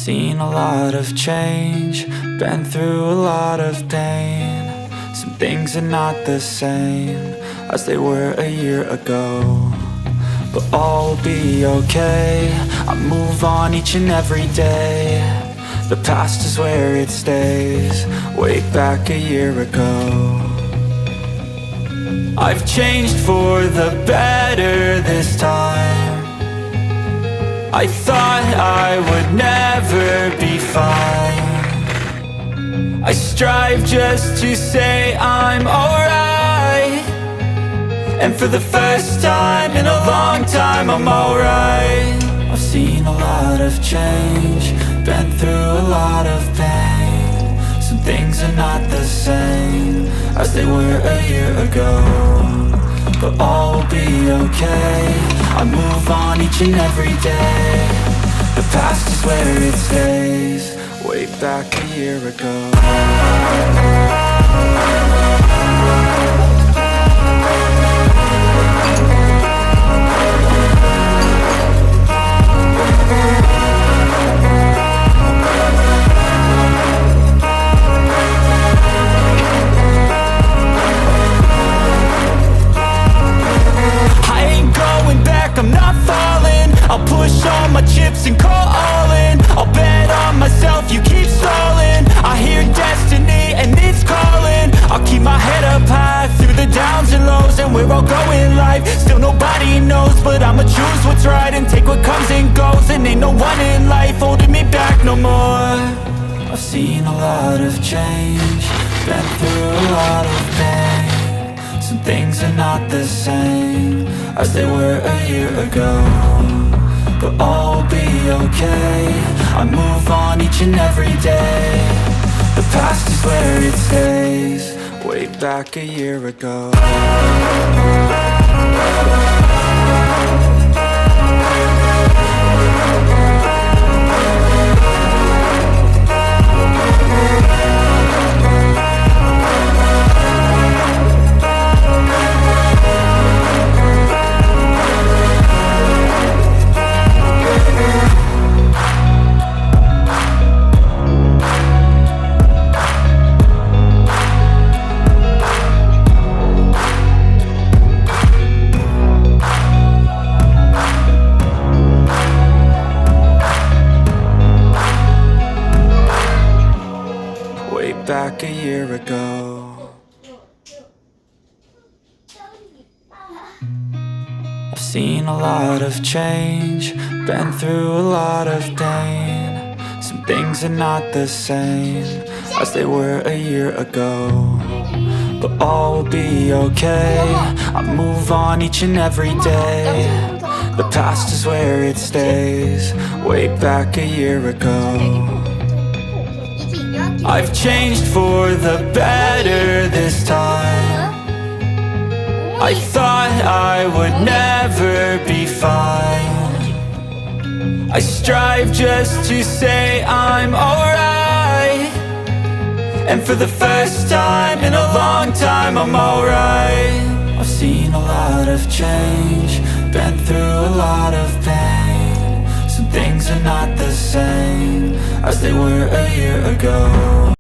seen a lot of change, been through a lot of pain. Some things are not the same as they were a year ago, but all will be okay. I move on each and every day. The past is where it stays, way back a year ago. I've changed for the better this time. I thought I would never be fine. I strive just to say I'm alright, and for the first time in a long time I'm alright. I've seen a lot of change, been through a lot of pain. Some things are not the same as they were a year ago, but all will be okay. I move on each and every day. The past is where it stays, way back a year ago. I'm not falling, I'll push all my chips and call all in. I'll bet on myself, you keep stalling. I hear destiny and it's calling. I'll keep my head up high through the downs and lows, and we're all going live. Still nobody knows, but I'ma choose what's right and take what comes and goes. And ain't no one in life holding me back no more. I've seen a lot of change, been through a lot of pain. Some things are not the same as they were a year ago, but all will be okay. I move on each and every day. The past is where it stays, way back a year ago. Back a year ago. I've seen a lot of change, been through a lot of pain. Some things are not the same as they were a year ago, but all will be okay. I move on each and every day. The past is where it stays, way back a year ago. I've changed for the better this time. I thought I would never be fine. I strive just to say I'm alright, and for the first time in a long time I'm alright. I've seen a lot of change, been through a lot of pain. Some things are not the same as they were a year ago.